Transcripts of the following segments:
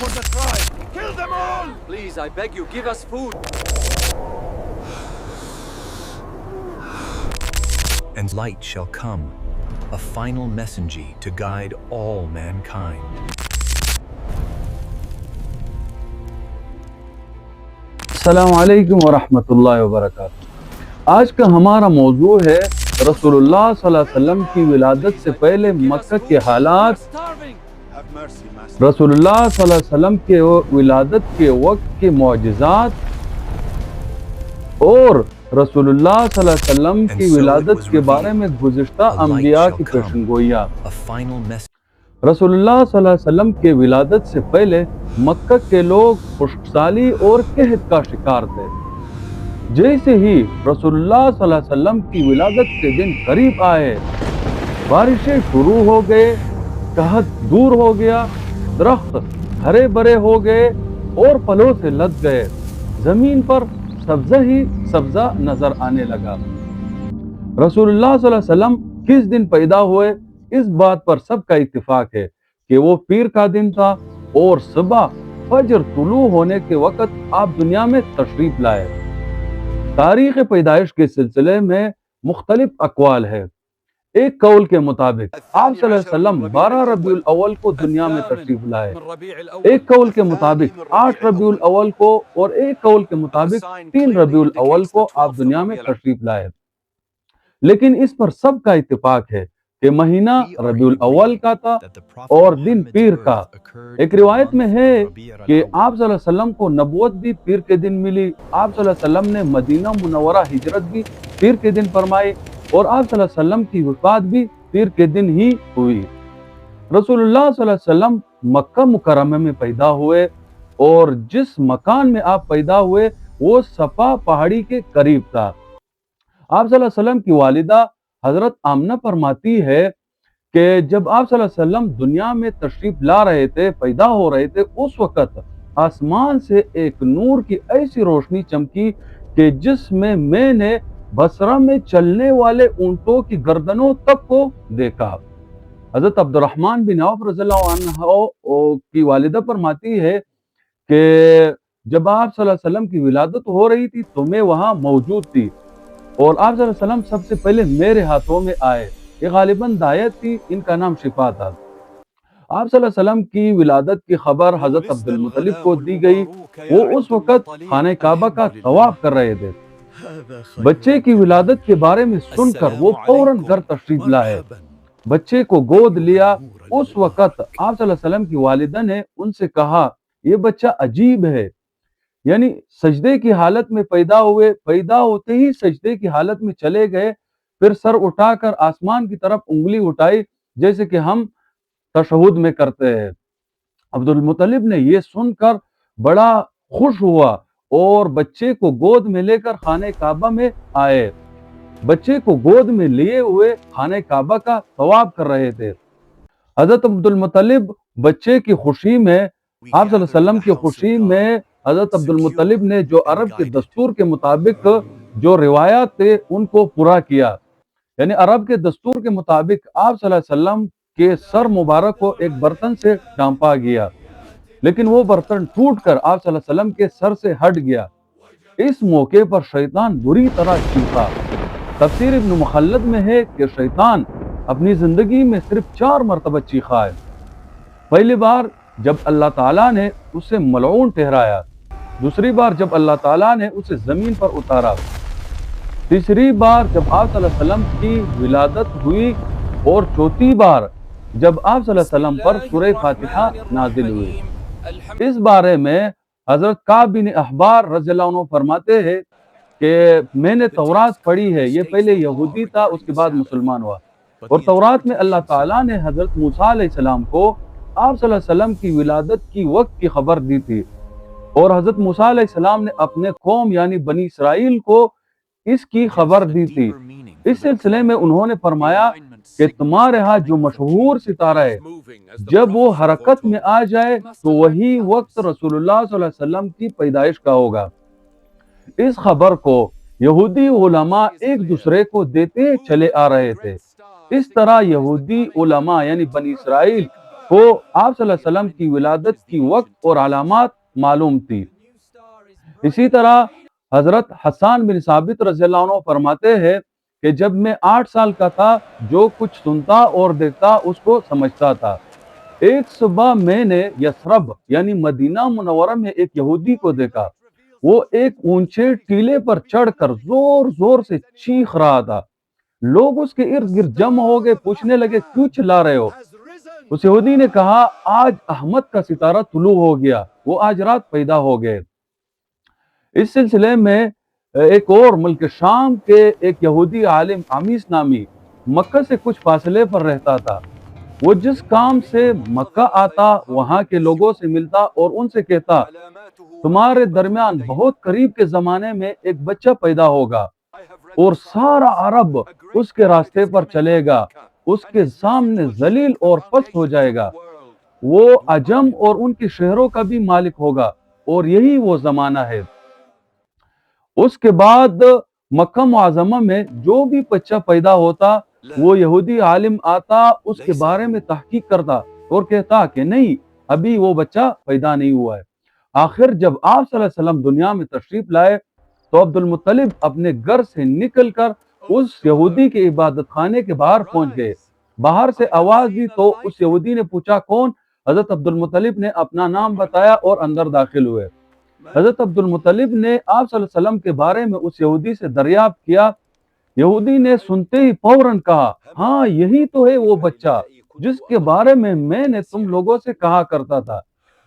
For the tribe! Kill them all! Please, I beg you, give us food. And light shall come, a final messenger to guide all mankind. السلام علیکم ورحمۃ اللہ وبرکاتہ۔ آج کا ہمارا موضوع ہے رسول اللہ صلی اللہ علیہ وسلم کی ولادت سے پہلے مکہ کے حالات، رسول اللہ صلی اللہ علیہ وسلم کے ولادت کے وقت کے معجزات اور رسول اللہ صلی اللہ علیہ وسلم کی ولادت کے بارے میں گزشتہ انبیاء کی پیشن گوئیاں۔ رسول اللہ صلی اللہ علیہ وسلم کے ولادت سے پہلے مکہ کے لوگ خشکسالی اور قحط کا شکار تھے۔ جیسے ہی رسول اللہ صلی اللہ علیہ وسلم کی ولادت کے دن قریب آئے، بارشیں شروع ہو گئے، قحط دور ہو گیا، درخت ہرے بھرے ہو گئے اور پھلوں سے لد گئے، زمین پر سبزہ ہی سبزہ نظر آنے لگا۔ رسول اللہ صلی اللہ علیہ وسلم کس دن پیدا ہوئے، اس بات پر سب کا اتفاق ہے کہ وہ پیر کا دن تھا اور صبح فجر طلوع ہونے کے وقت آپ دنیا میں تشریف لائے۔ تاریخ پیدائش کے سلسلے میں مختلف اقوال ہے۔ ایک قول کے مطابق آپ صلی اللہ علیہ وسلم 12 ربیع الاول کو دنیا میں تشریف لائے، ایک قول کے مطابق 8 ربیع الاول کو اور ایک قول کے مطابق 3 ربیع الاول کو آپ دنیا میں تشریف لائے۔ لیکن اس پر سب کا اتفاق ہے کہ مہینہ ربیع الاول کا تھا اور دن پیر کا۔ ایک روایت میں ہے کہ آپ صلی اللہ علیہ وسلم کو نبوت بھی پیر کے دن ملی، آپ صلی اللہ علیہ وسلم نے مدینہ منورہ ہجرت بھی پیر کے دن فرمائی اور آپ صلی اللہ علیہ وسلم کی وفات بھی پیر کے دن ہی ہوئی۔ رسول اللہ صلی اللہ علیہ وسلم مکہ مکرمہ میں پیدا ہوئے اور جس مکان میں آپ پیدا ہوئے وہ صفا پہاڑی کے قریب تھا۔ آپ صلی اللہ علیہ وسلم کی والدہ حضرت آمنہ فرماتی ہے کہ جب آپ صلی اللہ علیہ وسلم دنیا میں تشریف لا رہے تھے، پیدا ہو رہے تھے، اس وقت آسمان سے ایک نور کی ایسی روشنی چمکی کہ جس میں نے بصرہ میں چلنے والے اونٹوں کی گردنوں تک کو دیکھا۔ حضرت عبد الرحمن بن عوف رضی اللہ عنہ کی والدہ فرماتی ہے کہ جب آپ صلی اللہ علیہ وسلم کی ولادت ہو رہی تھی تو میں وہاں موجود تھی اور آپ صلی اللہ علیہ وسلم سب سے پہلے میرے ہاتھوں میں آئے۔ یہ غالباً دایت تھی، ان کا نام شفا تھا۔ آپ صلی اللہ علیہ وسلم کی ولادت کی خبر حضرت عبد المطلب کو دی گئی، وہ اس وقت خانہ کعبہ کا طواف کر رہے تھے۔ بچے کی ولادت کے بارے میں سن کر وہ فوراً گھر تشریف لائے، بچے کو گود لیا۔ اس وقت آپ صلی اللہ علیہ وسلم کی والدہ نے ان سے کہا یہ بچہ عجیب ہے، یعنی سجدے کی حالت میں پیدا ہوئے، پیدا ہوتے ہی سجدے کی حالت میں چلے گئے، پھر سر اٹھا کر آسمان کی طرف انگلی اٹھائی جیسے کہ ہم تشہد میں کرتے ہیں۔ عبد المطلب نے یہ سن کر بڑا خوش ہوا اور بچے کو گود میں لے کر خانہ کعبہ میں آئے۔ بچے کو گود میں لیے ہوئے خانہ کعبہ کا طواف کر رہے تھے۔ حضرت عبد المطلب بچے کی خوشی میں، آپ صلی اللہ علیہ وسلم کی خوشی میں حضرت عبد المطلب نے جو عرب کے دستور کے مطابق جو روایات تھے ان کو پورا کیا، یعنی عرب کے دستور کے مطابق آپ صلی اللہ علیہ وسلم کے سر مبارک کو ایک برتن سے ڈھانپا گیا، لیکن وہ برتن ٹوٹ کر آپ صلی اللہ علیہ وسلم کے سر سے ہٹ گیا۔ اس موقع پر شیطان بری طرح چیخا۔ تفسیر ابن مخلد میں ہے کہ شیطان اپنی زندگی میں صرف 4 مرتبہ چیخا ہے۔ پہلی بار جب اللہ تعالیٰ نے اسے ملعون ٹھہرایا، دوسری بار جب اللہ تعالیٰ نے اسے زمین پر اتارا، تیسری بار جب آپ صلی اللہ علیہ وسلم کی ولادت ہوئی اور چوتھی بار جب آپ صلی اللہ علیہ وسلم پر سورہ فاتحہ نازل ہوئی۔ اس بارے میں حضرت کعب بن احبار رضی اللہ عنہ فرماتے ہیں کہ میں نے تورات پڑھی ہے، یہ پہلے یہودی تھا اس کے بعد مسلمان ہوا، اور تورات میں اللہ تعالیٰ نے حضرت موسیٰ علیہ السلام کو آپ صلی اللہ علیہ وسلم کی ولادت کی وقت کی خبر دی تھی، اور حضرت موسیٰ علیہ السلام نے اپنے قوم یعنی بنی اسرائیل کو اس کی خبر دی تھی۔ اس سلسلے میں انہوں نے فرمایا کہ تمہارے ہاں جو مشہور ستارہ ہے جب وہ حرکت میں آ جائے تو وہی وقت رسول اللہ صلی اللہ علیہ وسلم کی پیدائش کا ہوگا۔ اس خبر کو یہودی علماء ایک دوسرے کو دیتے چلے آ رہے تھے۔ اس طرح یہودی علماء یعنی بنی اسرائیل کو آپ صلی اللہ علیہ وسلم کی ولادت کی وقت اور علامات معلوم تھی۔ اسی طرح حضرت حسان بن ثابت رضی اللہ عنہ فرماتے ہیں کہ جب میں 8 سال کا تھا جو کچھ سنتا اور دیکھتا اس کو سمجھتا تھا۔ ایک صبح میں نے یثرب یعنی مدینہ منورہ میں ایک یہودی کو دیکھا۔ وہ ایک اونچے ٹیلے پر چڑھ کر زور زور سے چیخ رہا تھا۔ لوگ اس کے ارد گرد جمع ہو گئے، پوچھنے لگے کیوں چلا رہے ہو؟ اس یہودی نے کہا آج احمد کا ستارہ طلوع ہو گیا، وہ آج رات پیدا ہو گئے۔ اس سلسلے میں ایک اور ملک شام کے ایک یہودی عالم عمیس نامی مکہ سے کچھ فاصلے پر رہتا تھا۔ وہ جس کام سے مکہ آتا وہاں کے لوگوں سے ملتا اور ان سے کہتا تمہارے درمیان بہت قریب کے زمانے میں ایک بچہ پیدا ہوگا اور سارا عرب اس کے راستے پر چلے گا، اس کے سامنے ذلیل اور پست ہو جائے گا۔ وہ عجم اور ان کے شہروں کا بھی مالک ہوگا اور یہی وہ زمانہ ہے۔ اس کے بعد مکہ معظمہ میں جو بھی بچہ پیدا ہوتا وہ یہودی عالم آتا، اس کے بارے میں تحقیق کرتا اور کہتا کہ نہیں ابھی وہ بچہ پیدا نہیں ہوا ہے۔ آخر جب آپ صلی اللہ علیہ وسلم دنیا میں تشریف لائے تو عبد المطلب اپنے گھر سے نکل کر اس یہودی کے عبادت خانے کے باہر پہنچ گئے۔ باہر سے آواز دی تو اس یہودی نے پوچھا کون؟ حضرت عبد المطلب نے اپنا نام بتایا اور اندر داخل ہوئے۔ حضرت عبد المطلب نے آپ صلی اللہ علیہ وسلم کے بارے میں اس یہودی سے دریافت کیا۔ یہودی نے سنتے ہی فوراً کہا ہاں یہی تو ہے وہ بچہ جس کے بارے میں نے تم لوگوں سے کہا کرتا تھا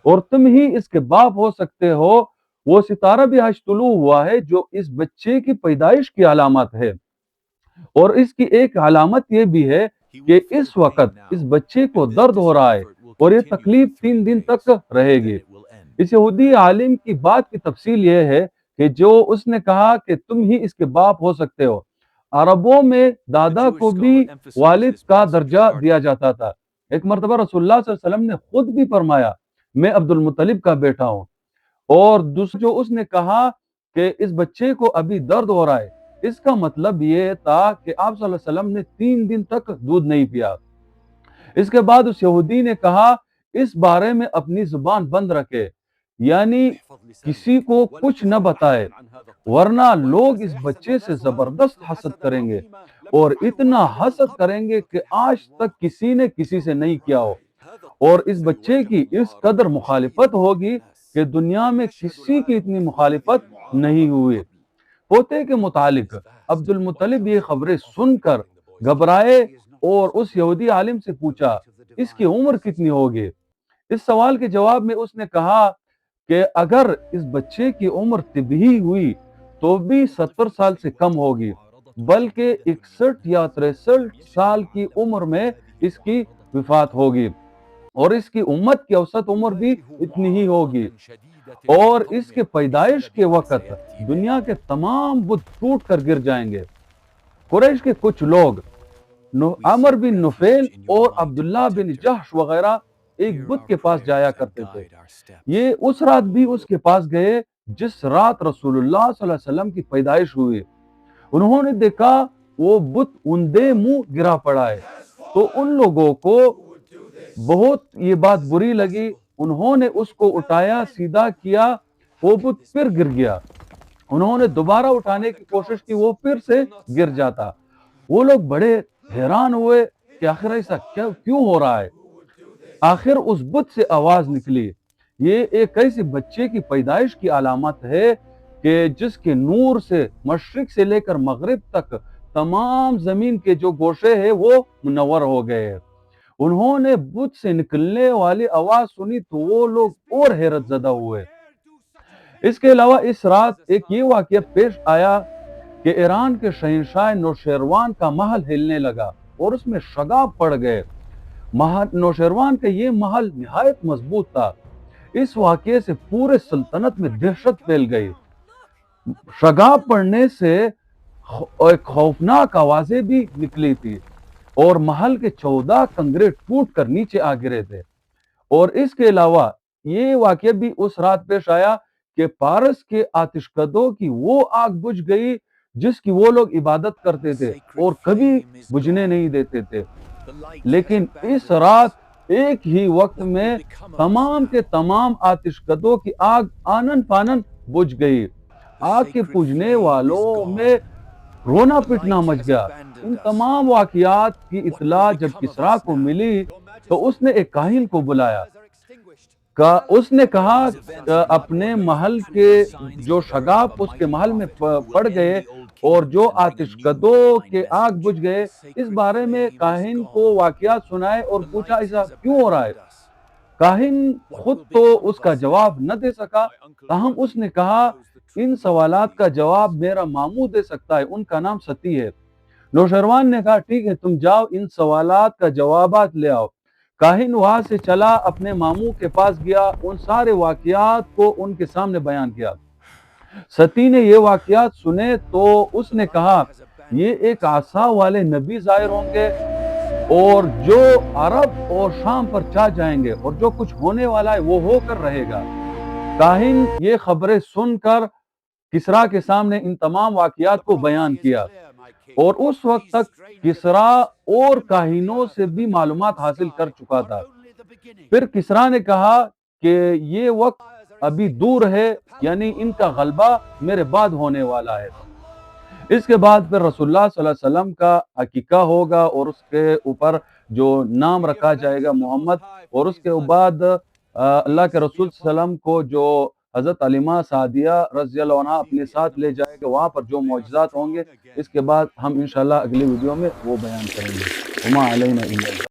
اور تم ہی اس کے باپ ہو سکتے ہو۔ وہ ستارہ بھی آج طلوع ہوا ہے جو اس بچے کی پیدائش کی علامت ہے، اور اس کی ایک علامت یہ بھی ہے کہ اس وقت اس بچے کو درد ہو رہا ہے اور یہ تکلیف 3 دن تک رہے گی۔ اس یہودی عالم کی بات کی تفصیل یہ ہے کہ جو اس نے کہا کہ تم ہی اس کے باپ ہو سکتے ہو، عربوں میں دادا کو بھی والد کا درجہ دیا جاتا تھا۔ ایک مرتبہ رسول اللہ صلی اللہ علیہ وسلم نے خود بھی فرمایا میں عبد المطلب کا بیٹا ہوں، اور دوسرا جو اس نے کہا کہ اس بچے کو ابھی درد ہو رہا ہے، اس کا مطلب یہ تھا کہ آپ صلی اللہ علیہ وسلم نے 3 دن تک دودھ نہیں پیا۔ اس کے بعد اس یہودی نے کہا اس بارے میں اپنی زبان بند رکھے، یعنی کسی کو کچھ نہ بتائے، ورنہ لوگ اس بچے سے زبردست حسد کریں گے اور اتنا حسد کریں گے کہ آج تک کسی نے کسی سے نہیں کیا ہو، اور اس بچے کی اس قدر مخالفت ہوگی کہ دنیا میں کسی کی اتنی مخالفت نہیں ہوئی۔ پوتے کے متعلق عبد المطلب یہ خبریں سن کر گھبرائے اور اس یہودی عالم سے پوچھا اس کی عمر کتنی ہوگی؟ اس سوال کے جواب میں اس نے کہا کہ اگر اس بچے کی عمر طبیعی ہوئی تو بھی 70 سال سے کم ہوگی، بلکہ 61 یا 63 سال کی عمر میں اس کی وفات ہوگی، اور اس کی امت کی اوسط عمر بھی اتنی ہی ہوگی، اور اس کے پیدائش کے وقت دنیا کے تمام بت ٹوٹ کر گر جائیں گے۔ قریش کے کچھ لوگ عمر بن نفیل اور عبداللہ بن جحش وغیرہ ایک بت کے پاس جایا کرتے تھے۔ یہ اس رات بھی اس کے پاس گئے جس رات رسول اللہ صلی اللہ علیہ وسلم کی پیدائش ہوئی۔ انہوں نے دیکھا وہ بت اوندے منہ گرا پڑا ہے، تو ان لوگوں کو بہت یہ بات بری لگی، انہوں نے اس کو اٹھایا، سیدھا کیا، وہ بت پھر گر گیا۔ انہوں نے دوبارہ اٹھانے کی کوشش کی، وہ پھر سے گر جاتا۔ وہ لوگ بڑے حیران ہوئے کہ آخر ایسا کیوں ہو رہا ہے؟ آخر اس بت سے آواز نکلی، یہ ایک ایسے بچے کی پیدائش کی علامت ہے کہ جس کے نور سے مشرق سے لے کر مغرب تک تمام زمین کے جو گوشے ہیں وہ منور ہو گئے ہیں۔ انہوں نے بت سے نکلنے والی آواز سنی تو وہ لوگ اور حیرت زدہ ہوئے۔ اس کے علاوہ اس رات ایک یہ واقعہ پیش آیا کہ ایران کے شہنشاہ نوشیروان کا محل ہلنے لگا اور اس میں شگاف پڑ گئے۔ نوشیروان کا یہ محل نہایت مضبوط تھا۔ اس واقعے سے پورے سلطنت میں دہشت پھیل گئی۔ شگاف پڑنے سے ایک خوفناک آوازیں بھی نکلی تھی اور محل کے 14 کنگرے ٹوٹ کر نیچے آ گرے تھے۔ اور اس کے علاوہ یہ واقعہ بھی اس رات پیش آیا کہ پارس کے آتش کدوں کی وہ آگ بجھ گئی جس کی وہ لوگ عبادت کرتے تھے اور کبھی بجھنے نہیں دیتے تھے، لیکن اس رات ایک ہی وقت میں تمام کے تمام آتش کدوں کی آگ آنن فانن بجھ گئی. آگ کے پوجنے والوں میں رونا پٹنا مچ گیا. ان تمام واقعات کی اطلاع جب کسریٰ کو ملی تو اس نے ایک کاہن کو بلایا. اس نے کہا اپنے محل کے جو شگاف اس کے محل میں پڑ گئے اور جو آتش کدوں کے آگ بجھ گئے، اس بارے میں کاہن کو واقعات سنائے اور پوچھا ایسا کیوں ہو رہا ہے. کاہن خود تو اس کا جواب نہ دے سکا، تاہم اس نے کہا ان سوالات کا جواب میرا ماموں دے سکتا ہے، ان کا نام ستی ہے. نوشروان نے کہا ٹھیک ہے، تم جاؤ ان سوالات کا جوابات لے آؤ. کاہن وہاں سے چلا، اپنے ماموں کے پاس گیا، ان سارے واقعات کو ان کے سامنے بیان کیا. ستی نے یہ واقعات سنے تو اس نے کہا یہ ایک عصا والے نبی ظاہر ہوں گے اور جو عرب اور شام پر چاہ جائیں گے، اور جو کچھ ہونے والا ہے وہ ہو کر رہے گا. کاہن یہ خبریں سن کر کسریٰ کے سامنے ان تمام واقعات کو بیان کیا، اور اس وقت تک کسریٰ اور کاہنوں سے بھی معلومات حاصل کر چکا تھا. پھر کسریٰ نے کہا کہ یہ وقت ابھی دور ہے، یعنی ان کا غلبہ میرے بعد ہونے والا ہے. اس کے بعد پھر رسول اللہ صلی اللہ علیہ وسلم کا عقیقہ ہوگا اور اس کے اوپر جو نام رکھا جائے گا محمد، اور اس کے بعد اللہ کے رسول صلی اللہ علیہ وسلم کو جو حضرت علیمہ سعدیہ رضی اللہ عنہ اپنے ساتھ لے جائے گا، وہاں پر جو معجزات ہوں گے، اس کے بعد ہم انشاءاللہ اگلی ویڈیو میں وہ بیان کریں گے. وما علینا الا